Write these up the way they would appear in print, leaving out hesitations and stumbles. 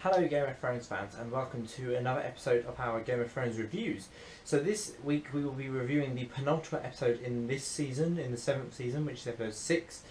Hello Game of Thrones fans and welcome to another episode of our Game of Thrones reviews. So this week we will be reviewing the penultimate episode in this season, in the 7th season, which is episode 6.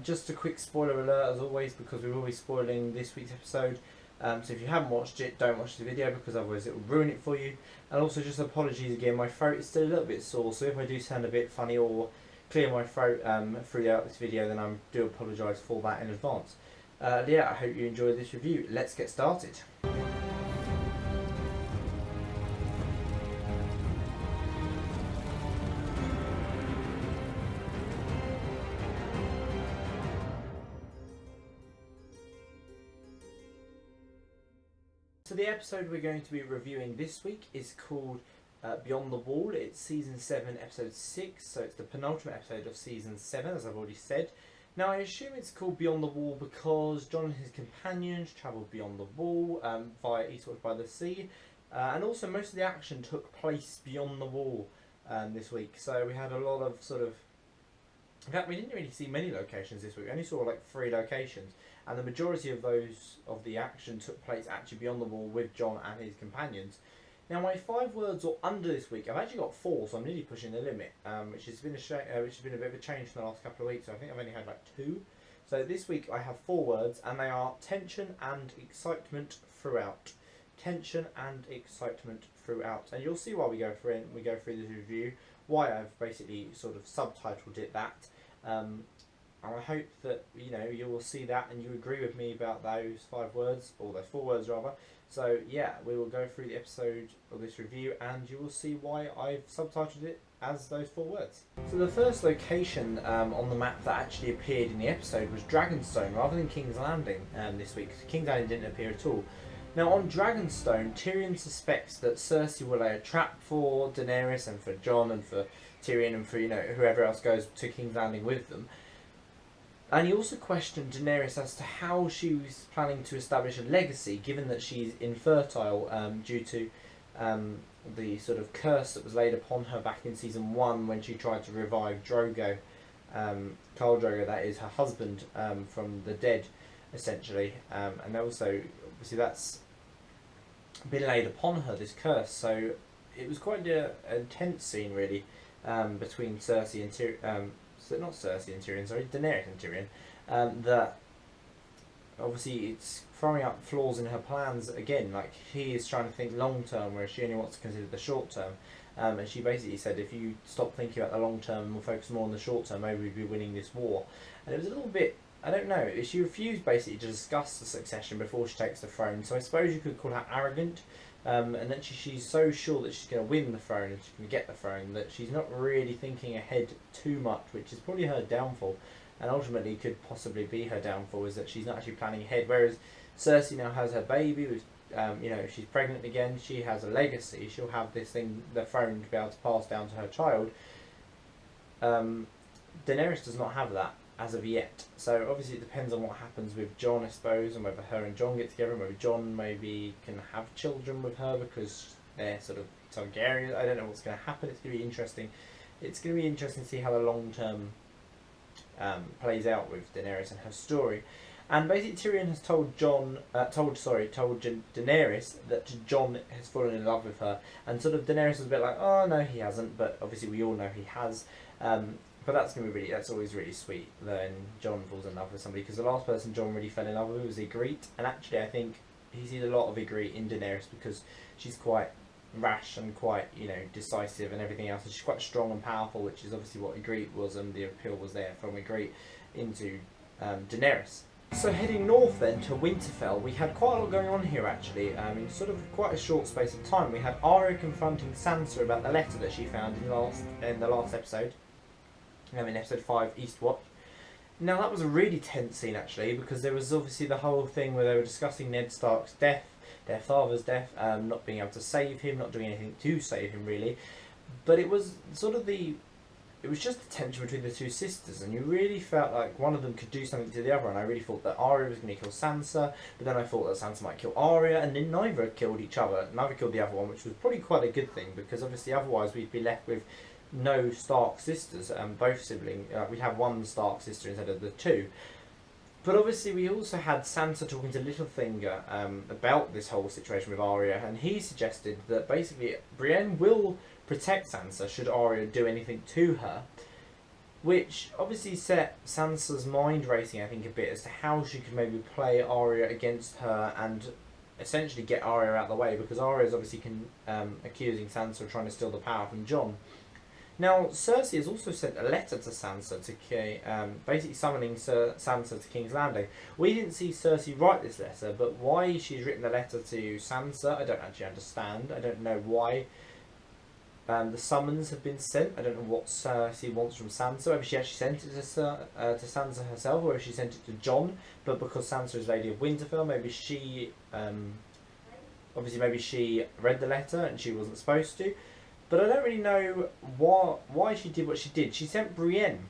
Just a quick spoiler alert as always, because we will be spoiling this week's episode. So if you haven't watched it, don't watch the video because otherwise it will ruin it for you. And also just apologies again, my throat is still a little bit sore, so if I do sound a bit funny or clear my throat throughout this video, then I do apologise for that in advance. Yeah, I hope you enjoyed this review. Let's get started. So the episode we're going to be reviewing this week is called Beyond the Wall. It's season 7 episode 6, so it's the penultimate episode of season 7, as I've already said. Now I assume it's called Beyond the Wall because Jon and his companions travelled beyond the wall via Eastwatch by the Sea, and also most of the action took place beyond the wall this week. So we had a lot of sort of, in fact we didn't really see many locations this week. We only saw like 3 locations, and the majority of those of the action took place actually beyond the wall with Jon and his companions. Now my 5 words or under this week, I've actually got 4, so I'm nearly pushing the limit, which has been a bit of a change from the last couple of weeks. So I think I've only had like 2. So this week I have 4 words, and they are tension and excitement throughout. Tension and excitement throughout, and you'll see why we go through this review, why I've basically sort of subtitled it that. And I hope that you will see that and you agree with me about those 5 words, or those 4 words rather. So yeah, we will go through the episode of this review and you will see why I've subtitled it as those 4 words. So the first location on the map that actually appeared in the episode was Dragonstone rather than King's Landing this week. King's Landing didn't appear at all. Now on Dragonstone, Tyrion suspects that Cersei will lay a trap for Daenerys and for Jon and for Tyrion and for whoever else goes to King's Landing with them. And he also questioned Daenerys as to how she was planning to establish a legacy, given that she's infertile due to the sort of curse that was laid upon her back in season 1 when she tried to revive Drogo, Khal Drogo, that is her husband, from the dead, essentially. And also, obviously, that's been laid upon her, this curse. So it was quite an intense scene, really, between Cersei and Tyrion. Not Cersei and Tyrion, sorry, Daenerys and Tyrion, that obviously it's throwing up flaws in her plans again. Like, he is trying to think long term, whereas she only wants to consider the short term. And she basically said, if you stop thinking about the long term and we'll focus more on the short term, maybe we'd be winning this war. And it was a little bit, I don't know, she refused basically to discuss the succession before she takes the throne. So I suppose you could call her arrogant. And then she's so sure that she's going to win the throne and she's going to get the throne that she's not really thinking ahead too much, which is probably her downfall, and ultimately could possibly be her downfall, is that she's not actually planning ahead. Whereas Cersei now has her baby, with, if she's pregnant again, she has a legacy. She'll have this thing, the throne, to be able to pass down to her child. Daenerys does not have that as of yet. So obviously it depends on what happens with Jon, I suppose, and whether her and Jon get together, and whether Jon maybe can have children with her because they're sort of Targaryen. I don't know what's going to happen. It's going to be interesting. It's going to be interesting to see how the long term plays out with Daenerys and her story. And basically Tyrion has told Daenerys that Jon has fallen in love with her, and sort of Daenerys was a bit like, oh no, he hasn't, but obviously we all know he has. But that's always really sweet when Jon falls in love with somebody, because the last person Jon really fell in love with was Ygritte, and actually I think he sees a lot of Ygritte in Daenerys because she's quite rash and quite decisive and everything else, and she's quite strong and powerful, which is obviously what Ygritte was, and the appeal was there from Ygritte into Daenerys. So heading north then to Winterfell, we had quite a lot going on here actually. In sort of quite a short space of time, we had Arya confronting Sansa about the letter that she found in the last episode. In episode 5, Eastwatch. Now that was a really tense scene actually, because there was obviously the whole thing where they were discussing Ned Stark's death, their father's death, not being able to save him, not doing anything to save him really. But it was sort of it was just the tension between the 2 sisters, and you really felt like one of them could do something to the other, and I really thought that Arya was going to kill Sansa, but then I thought that Sansa might kill Arya, and then neither killed each other, neither killed the other one, which was probably quite a good thing, because obviously otherwise we'd be left with no Stark sisters, both siblings. We'd have one Stark sister instead of the 2. But obviously we also had Sansa talking to Littlefinger about this whole situation with Arya, and he suggested that basically Brienne will protect Sansa should Arya do anything to her, which obviously set Sansa's mind racing, I think, a bit as to how she could maybe play Arya against her and essentially get Arya out of the way, because Arya is obviously accusing Sansa of trying to steal the power from Jon. Now, Cersei has also sent a letter to Sansa, basically summoning Sansa to King's Landing. We didn't see Cersei write this letter, but why she's written the letter to Sansa, I don't actually understand. I don't know why the summons have been sent. I don't know what Cersei wants from Sansa. Whether she actually sent it to Sansa herself, or if she sent it to Jon, but because Sansa is Lady of Winterfell, maybe she, obviously maybe she read the letter and she wasn't supposed to. But I don't really know why she did what she did. She sent Brienne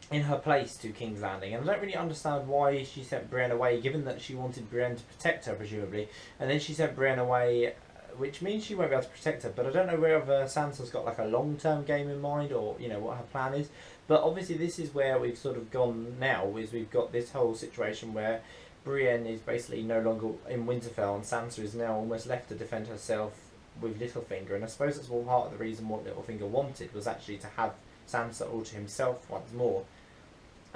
in her place to King's Landing, and I don't really understand why she sent Brienne away, given that she wanted Brienne to protect her, presumably. And then she sent Brienne away, which means she won't be able to protect her. But I don't know whether Sansa's got like a long-term game in mind, or you know what her plan is. But obviously this is where we've sort of gone now, is we've got this whole situation where Brienne is basically no longer in Winterfell, and Sansa is now almost left to defend herself with Littlefinger. And I suppose that's all part of the reason what Littlefinger wanted, was actually to have Sansa all to himself once more.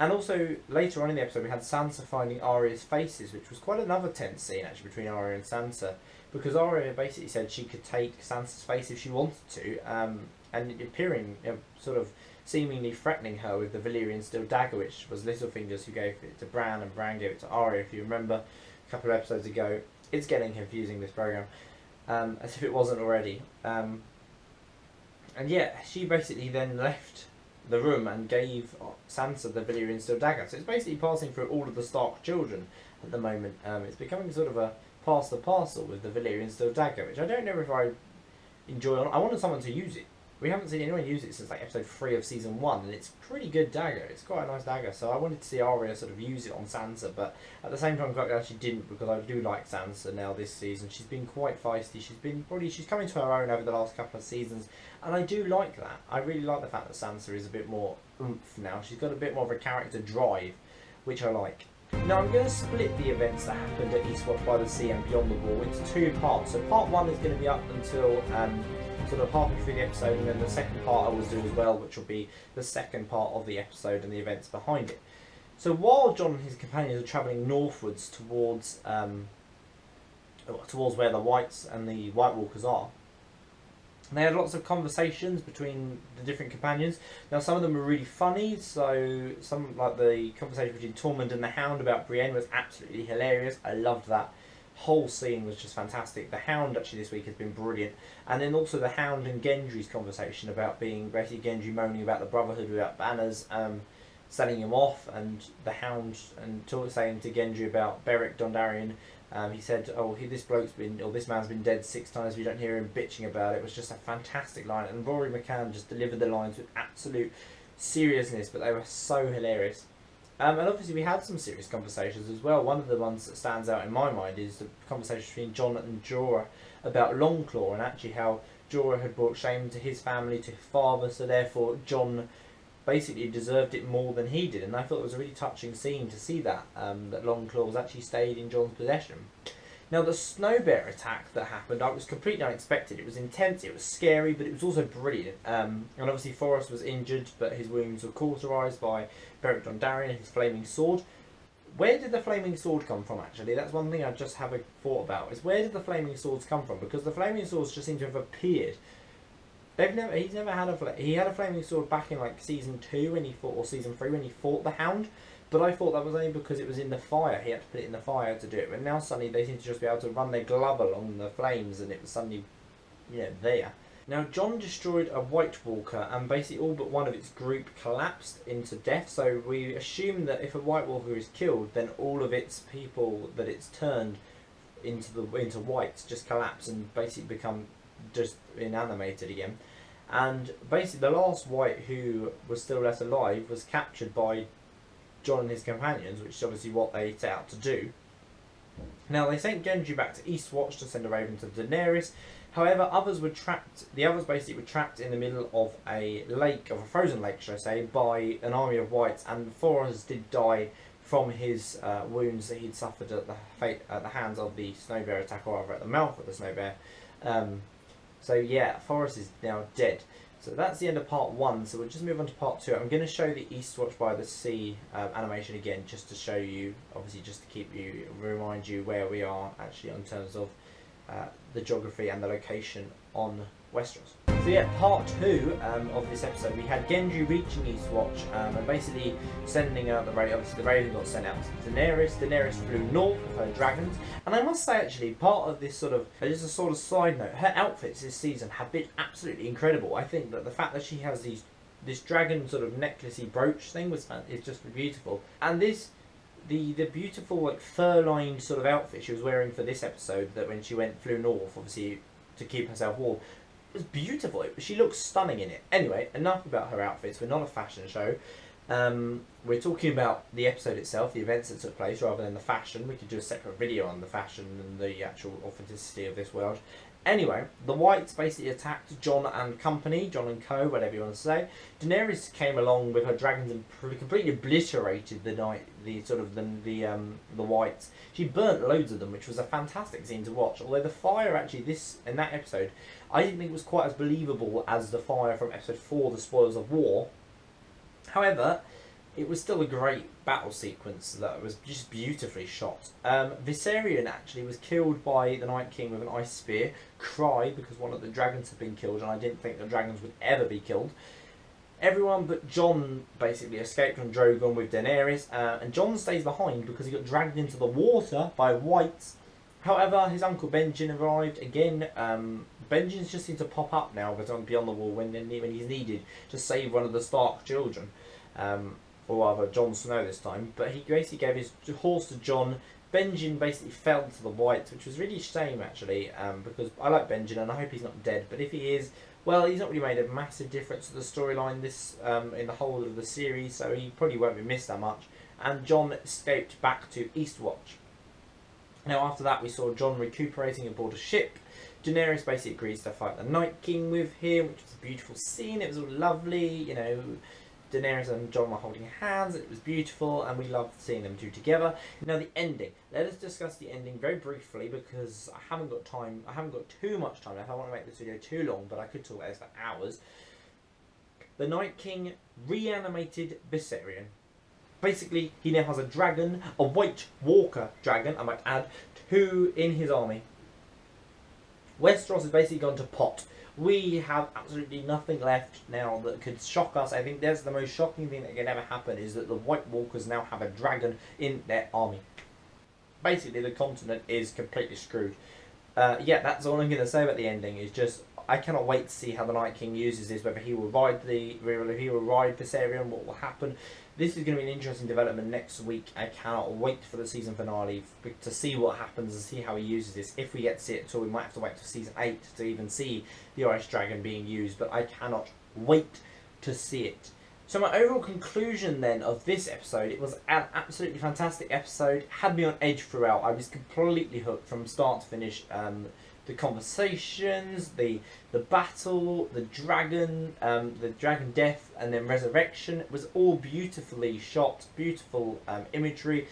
And also later on in the episode we had Sansa finding Arya's faces, which was quite another tense scene actually between Arya and Sansa, because Arya basically said she could take Sansa's face if she wanted to, and appearing sort of seemingly threatening her with the Valyrian steel dagger, which was Littlefinger's, who gave it to Bran, and Bran gave it to Arya, if you remember a couple of episodes ago. It's getting confusing, this programme. As if it wasn't already. And yeah, she basically then left the room and gave Sansa the Valyrian steel dagger. So it's basically passing through all of the Stark children at the moment. It's becoming sort of a pass the parcel with the Valyrian steel dagger, which I don't know if I enjoy. I wanted someone to use it. We haven't seen anyone use it since like episode 3 of season 1, and it's a pretty good dagger. It's quite a nice dagger, so I wanted to see Arya sort of use it on Sansa, but at the same time I'm quite glad she didn't, because I do like Sansa now this season. She's been quite feisty. She's coming to her own over the last couple of seasons, and I do like that. I really like the fact that Sansa is a bit more oomph now. She's got a bit more of a character drive, which I like. Now I'm going to split the events that happened at Eastwatch by the Sea and Beyond the Wall into 2 parts. So part 1 is going to be up until sort of halfway through the episode, and then the second part I will do as well, which will be the second part of the episode and the events behind it. So while Jon and his companions are travelling northwards towards where the Whites and the White Walkers are, they had lots of conversations between the different companions. Now some of them were really funny, so some, like the conversation between Tormund and the Hound about Brienne, was absolutely hilarious. I loved that. Whole scene was just fantastic. The Hound actually this week has been brilliant, and then also the Hound and Gendry's conversation about being basically Gendry moaning about the Brotherhood without banners, selling him off, and the Hound and saying to Gendry about Beric Dondarrion. He said, "Oh, this man's been dead 6 times. We don't hear him bitching about it." It was just a fantastic line, and Rory McCann just delivered the lines with absolute seriousness, but they were so hilarious. And obviously we had some serious conversations as well. One of the ones that stands out in my mind is the conversation between Jon and Jorah about Longclaw, and actually how Jorah had brought shame to his family, to his father, so therefore Jon basically deserved it more than he did. And I thought it was a really touching scene to see that, that Longclaw actually stayed in Jon's possession. Now the snow bear attack that happened, I was completely unexpected. It was intense, it was scary, but it was also brilliant. And obviously Forrest was injured, but his wounds were cauterised by Beric Dondarrion and his flaming sword. Where did the flaming sword come from, actually? That's one thing I just have a thought about, is where did the flaming swords come from? Because the flaming swords just seem to have appeared. He had a flaming sword back in like season 2 when he fought, or season 3 when he fought the Hound. But I thought that was only because it was in the fire. He had to put it in the fire to do it. But now suddenly they seem to just be able to run their glove along the flames, and it was suddenly, there. Now Jon destroyed a White Walker, and basically all but one of its group collapsed into death. So we assume that if a White Walker is killed, then all of its people that it's turned into whites just collapse and basically become just inanimated again. And basically the last White who was still left alive was captured by Jon and his companions, which is obviously what they set out to do. Now they sent Gendry back to Eastwatch to send a raven to Daenerys. However, the others basically were trapped in the middle of a lake, of a frozen lake should I say, by an army of Whites, and 4 others did die from his wounds that he'd suffered at the hands of the snow bear attack, or rather at the mouth of the snow bear. So yeah, Forrest is now dead. So that's the end of part 1. So we'll just move on to part 2. I'm going to show the Eastwatch by the Sea animation again, just to show you, obviously just to remind you where we are actually in terms of the geography and the location on Westeros. So yeah, part 2 of this episode, we had Gendry reaching Eastwatch and basically sending out the raven. Obviously the raven got sent out to Daenerys. Daenerys flew north with her dragons, and I must say actually, part of this sort of, just a sort of side note, her outfits this season have been absolutely incredible. I think that the fact that she has this dragon sort of necklacey brooch thing is just beautiful, and the beautiful like fur-lined sort of outfit she was wearing for this episode, that when she flew north, obviously to keep herself warm, was beautiful. She looks stunning in it. Anyway, enough about her outfits. We're not a fashion show. We're talking about the episode itself, the events that took place, rather than the fashion. We could do a separate video on the fashion and the actual authenticity of this world. Anyway, the Whites basically attacked Jon and company, Jon and co, whatever you want to say. Daenerys came along with her dragons and completely obliterated the Whites. She burnt loads of them, which was a fantastic scene to watch. Although the fire actually in that episode, I didn't think it was quite as believable as the fire from episode 4, The Spoils of War. However, it was still a great battle sequence that was just beautifully shot. Viserion actually was killed by the Night King with an ice spear. Cried because one of the dragons had been killed, and I didn't think the dragons would ever be killed. Everyone but Jon basically escaped on Drogon with Daenerys, and Jon stays behind because he got dragged into the water by Whites. However, his uncle Benjen arrived again. Benjen's just seemed to pop up now beyond the wall when he's needed to save one of the Stark children. Or rather Jon Snow this time, but he basically gave his horse to Jon. Benjen basically fell to the Whites, which was really a shame actually, because I like Benjen and I hope he's not dead, but if he is, well, he's not really made a massive difference to the storyline in the whole of the series, so he probably won't be missed that much. And Jon escaped back to Eastwatch. Now after that we saw Jon recuperating aboard a ship. Daenerys basically agrees to fight the Night King with him, which was a beautiful scene. It was all lovely, you know. Daenerys and Jon were holding hands, it was beautiful, and we loved seeing them two together. Now the ending. Let us discuss the ending very briefly, because I haven't got too much time left. I don't want to make this video too long, but I could talk about this for hours. The Night King reanimated Viserion. Basically, he now has a dragon, a White Walker dragon, I might add, in his army. Westeros has basically gone to pot. We have absolutely nothing left now that could shock us. I think that's the most shocking thing that can ever happen, is that the White Walkers now have a dragon in their army. Basically, the continent is completely screwed. Yeah, that's all I'm going to say about the ending. Is just I cannot wait to see how the Night King uses this. Whether he will ride Viserion, what will happen. This is going to be an interesting development next week. I cannot wait for the season finale to see what happens and see how he uses this. If we get to see it at all, we might have to wait till season 8 to even see the Ice Dragon being used. But I cannot wait to see it. So my overall conclusion then of this episode, it was an absolutely fantastic episode. Had me on edge throughout. I was completely hooked from start to finish. The conversations, the battle, the dragon death, and then resurrection. It was all beautifully shot, beautiful imagery.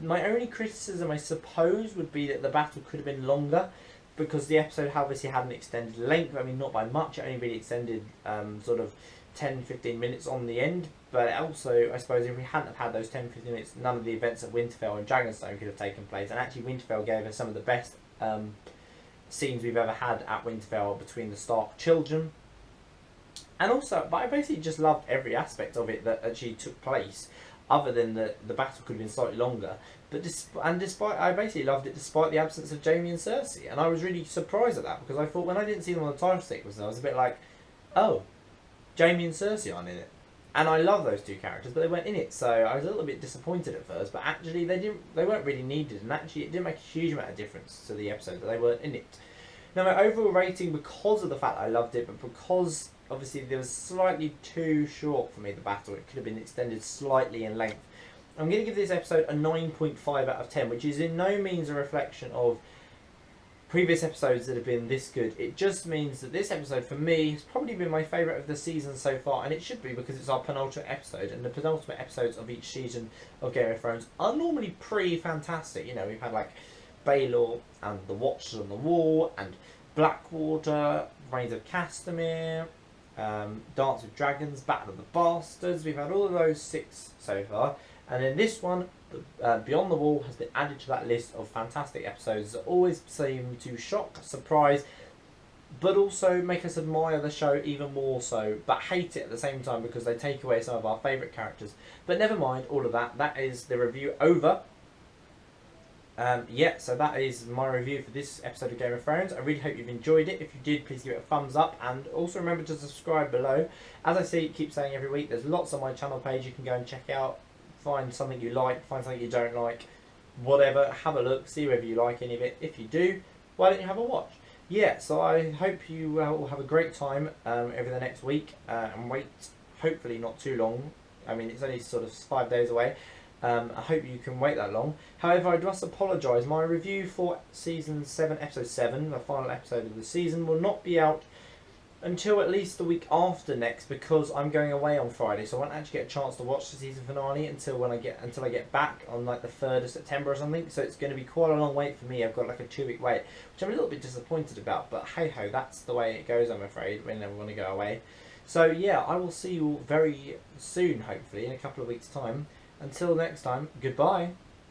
My only criticism, I suppose, would be that the battle could have been longer, because the episode obviously had an extended length. I mean, not by much. It only really extended sort of 10-15 minutes on the end. But also, I suppose, if we hadn't have had those 10-15 minutes, none of the events at Winterfell and Dragonstone could have taken place. And actually, Winterfell gave us some of the best scenes we've ever had at Winterfell between the Stark children. And also, but I basically just loved every aspect of it that actually took place, other than the battle could have been slightly longer. But I basically loved it despite the absence of Jaime and Cersei. And I was really surprised at that, because I thought when I didn't see them on the title sequence, I was a bit like, oh, Jaime and Cersei aren't in it. And I love those two characters, but they weren't in it, so I was a little bit disappointed at first. But actually, they weren't really needed, and actually, it didn't make a huge amount of difference to the episode that they weren't in it. Now, my overall rating, because of the fact that I loved it, but because obviously there was slightly too short for me, the battle, it could have been extended slightly in length. I'm going to give this episode a 9.5 out of 10, which is in no means a reflection of previous episodes that have been this good. It just means that this episode for me has probably been my favourite of the season so far, and it should be because it's our penultimate episode, and the penultimate episodes of each season of Game of Thrones are normally pretty fantastic. You know, we've had like Baelor and the Watchers on the Wall and Blackwater, Reigns of Castamere, Dance with Dragons, Battle of the Bastards. We've had all of those 6 so far, and then this one, Beyond the Wall, has been added to that list of fantastic episodes that always seem to shock, surprise, but also make us admire the show even more so, but hate it at the same time because they take away some of our favourite characters. But never mind all of that. That is the review over. Yeah, so that is my review for this episode of Game of Thrones. I really hope you've enjoyed it. If you did, please give it a thumbs up, and also remember to subscribe below. As I keep saying every week, there's lots on my channel page you can go and check out. Find something you like, find something you don't like, whatever, have a look, see whether you like any of it. If you do, why don't you have a watch? Yeah, so I hope you will have a great time over the next week, and wait, hopefully not too long. I mean, it's only sort of 5 days away. I hope you can wait that long. However, I must apologise. My review for Season 7, Episode 7, the final episode of the season, will not be out until at least the week after next, because I'm going away on Friday, so I won't actually get a chance to watch the season finale until I get back on like the 3rd of September or something. So it's going to be quite a long wait for me. I've got like a 2-week wait, which I'm a little bit disappointed about, but hey ho, that's the way it goes, I'm afraid, when I want to go away. So yeah, I will see you all very soon, hopefully in a couple of weeks' time. Until next time, goodbye.